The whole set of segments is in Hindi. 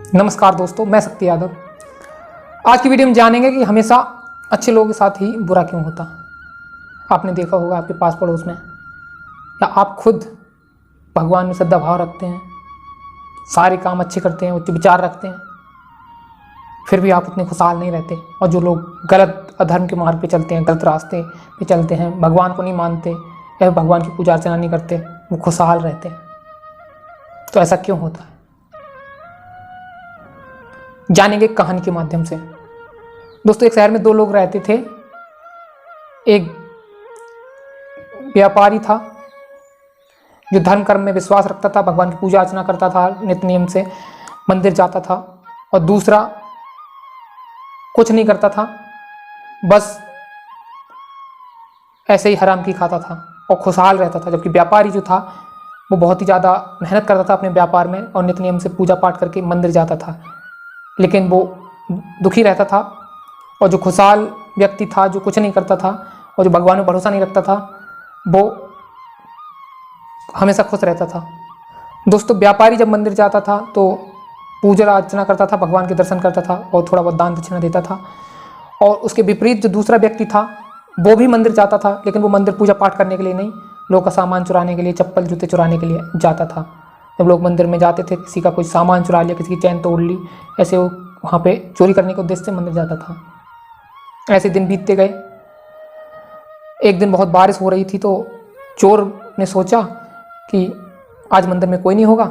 नमस्कार दोस्तों, मैं शक्ति यादव। आज की वीडियो में जानेंगे कि हमेशा अच्छे लोगों के साथ ही बुरा क्यों होता। आपने देखा होगा आपके पास पड़ोस में, या आप खुद भगवान में श्रद्धा भाव रखते हैं, सारे काम अच्छे करते हैं, उच्च विचार रखते हैं, फिर भी आप उतने खुशहाल नहीं रहते। और जो लोग गलत अधर्म के मार्ग पे चलते हैं, गलत रास्ते पे चलते हैं, भगवान को नहीं मानते या भगवान की पूजा अर्चना नहीं करते, वो खुशहाल रहते हैं। तो ऐसा क्यों होता है, जानेंगे कहानी के माध्यम से। दोस्तों, एक शहर में दो लोग रहते थे। एक व्यापारी था जो धर्म कर्म में विश्वास रखता था, भगवान की पूजा अर्चना करता था, नित्य नियम से मंदिर जाता था। और दूसरा कुछ नहीं करता था, बस ऐसे ही हराम की खाता था और खुशहाल रहता था। जबकि व्यापारी जो था वो बहुत ही ज़्यादा मेहनत करता था अपने व्यापार में और नित्य नियम से पूजा पाठ करके मंदिर जाता था, लेकिन वो दुखी रहता था। और जो खुशहाल व्यक्ति था, जो कुछ नहीं करता था और जो भगवान में भरोसा नहीं रखता था, वो हमेशा खुश रहता था। दोस्तों, व्यापारी जब मंदिर जाता था तो पूजा अर्चना करता था, भगवान के दर्शन करता था और थोड़ा बहुत दान दक्षिणा देता था। और उसके विपरीत जो दूसरा व्यक्ति था वो भी मंदिर जाता था, लेकिन वो मंदिर पूजा पाठ करने के लिए नहीं, लोगों का सामान चुराने के लिए, चप्पल जूते चुराने के लिए जाता था। जब लोग मंदिर में जाते थे, किसी का कोई सामान चुरा लिया, किसी की चैन तोड़ ली, ऐसे वो वहाँ पे चोरी करने के उद्देश्य से मंदिर जाता था। ऐसे दिन बीतते गए। एक दिन बहुत बारिश हो रही थी तो चोर ने सोचा कि आज मंदिर में कोई नहीं होगा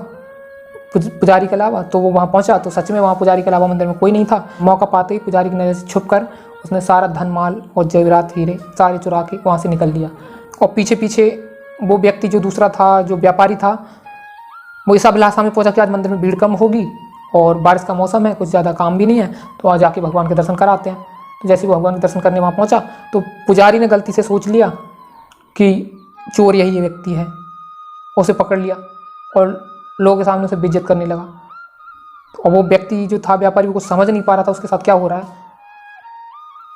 पुजारी के अलावा। तो वो वहाँ पहुँचा तो सच में वहाँ पुजारी के अलावा मंदिर में कोई नहीं था। मौका पाते ही पुजारी की नज़र से छुप कर उसने सारा धन माल और जेवरात हीरे सारे चुरा के वहाँ से निकल लिया। और पीछे पीछे वो व्यक्ति जो दूसरा था, जो व्यापारी था, वो इस अभिलाषा में पहुंचा कि आज मंदिर में भीड़ कम होगी और बारिश का मौसम है, कुछ ज़्यादा काम भी नहीं है, तो आज जाके भगवान के दर्शन कराते हैं। तो जैसे वो भगवान के दर्शन करने वहाँ पहुंचा तो पुजारी ने गलती से सोच लिया कि चोर यही व्यक्ति है, उसे पकड़ लिया और लोगों के सामने उसे बेइज्जत करने लगा। और वो व्यक्ति जो था, व्यापारी, वो कुछ समझ नहीं पा रहा था उसके साथ क्या हो रहा है।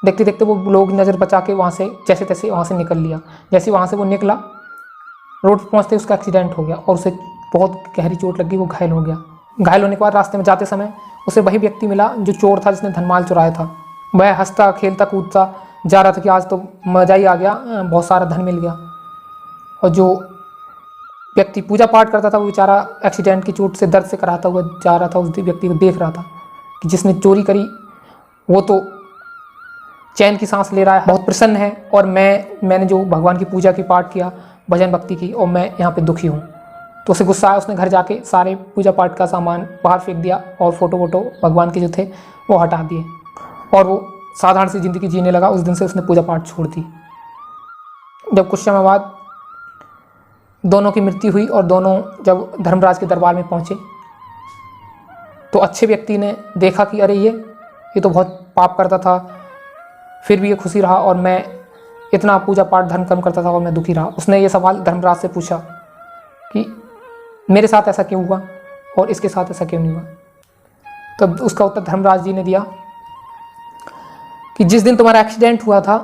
देखते देखते वो लोग नज़र बचा के वहाँ से जैसे तैसे वहाँ से निकल लिया। जैसे वहाँ से वो निकला, रोड पर पहुँचते उसका एक्सीडेंट हो गया और उसे बहुत गहरी चोट लगी, वो घायल हो गया। घायल होने के बाद रास्ते में जाते समय उसे वही व्यक्ति मिला जो चोर था, जिसने धनमाल चुराया था। वह हंसता खेलता कूदता जा रहा था कि आज तो मज़ा ही आ गया, बहुत सारा धन मिल गया। और जो व्यक्ति पूजा पाठ करता था वो बेचारा एक्सीडेंट की चोट से दर्द से कराता हुआ जा रहा था। उस व्यक्ति को देख रहा था कि जिसने चोरी करी वो तो चैन की सांस ले रहा है, बहुत प्रसन्न है, और मैंने जो भगवान की पूजा की, पाठ किया, भजन भक्ति की, और मैं यहाँ पे दुखी हूँ। तो उसे गुस्सा आया। उसने घर जाके सारे पूजा पाठ का सामान बाहर फेंक दिया और फोटो भगवान के जो थे वो हटा दिए और वो साधारण सी ज़िंदगी जीने लगा। उस दिन से उसने पूजा पाठ छोड़ दी। जब कुछ समय बाद दोनों की मृत्यु हुई और दोनों जब धर्मराज के दरबार में पहुँचे तो अच्छे व्यक्ति ने देखा कि अरे ये तो बहुत पाप करता था, फिर भी ये खुशी रहा, और मैं इतना पूजा पाठ धर्म कर्म करता था और मैं दुखी रहा। उसने ये सवाल धर्मराज से पूछा कि मेरे साथ ऐसा क्यों हुआ और इसके साथ ऐसा क्यों नहीं हुआ। तब उसका उत्तर धर्मराज जी ने दिया कि जिस दिन तुम्हारा एक्सीडेंट हुआ था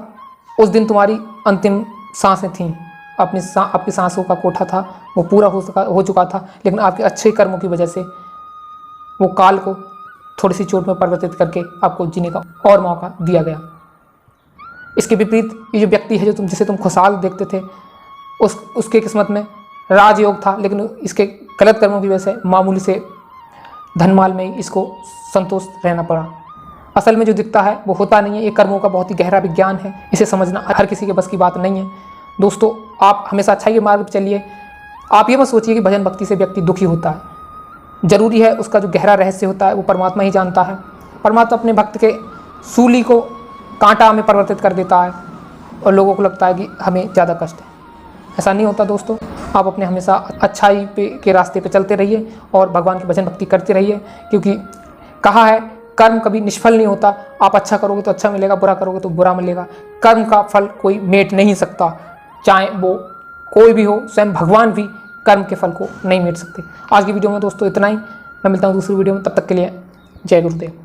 उस दिन तुम्हारी अंतिम सांसें थीं, आपकी सांसों का कोठा था वो पूरा हो चुका था, लेकिन आपके अच्छे कर्मों की वजह से वो काल को थोड़ी सी चोट में परिवर्तित करके आपको जीने का और मौका दिया गया। इसके विपरीत ये जो व्यक्ति है, जिसे तुम खुशहाल देखते थे, उसके किस्मत में राजयोग था, लेकिन इसके गलत कर्मों की वजह से मामूली से धनमाल में ही इसको संतोष रहना पड़ा। असल में जो दिखता है वो होता नहीं है। ये कर्मों का बहुत ही गहरा विज्ञान है, इसे समझना हर किसी के बस की बात नहीं है। दोस्तों, आप हमेशा अच्छाई के मार्ग पर चलिए। आप ये मत सोचिए कि भजन भक्ति से व्यक्ति दुखी होता है। जरूरी है उसका जो गहरा रहस्य होता है वो परमात्मा ही जानता है। परमात्मा अपने भक्त के सूली को कांटा में परिवर्तित कर देता है और लोगों को लगता है कि हमें ज़्यादा कष्ट है। ऐसा नहीं होता दोस्तों। आप अपने हमेशा अच्छाई के रास्ते पे चलते रहिए और भगवान की भजन भक्ति करते रहिए, क्योंकि कहा है कर्म कभी निष्फल नहीं होता। आप अच्छा करोगे तो अच्छा मिलेगा, बुरा करोगे तो बुरा मिलेगा। कर्म का फल कोई मेट नहीं सकता, चाहे वो कोई भी हो। स्वयं भगवान भी कर्म के फल को नहीं मेट सकते। आज की वीडियो में दोस्तों इतना ही। मैं मिलता हूँ दूसरी वीडियो में, तब तक के लिए जय गुरुदेव।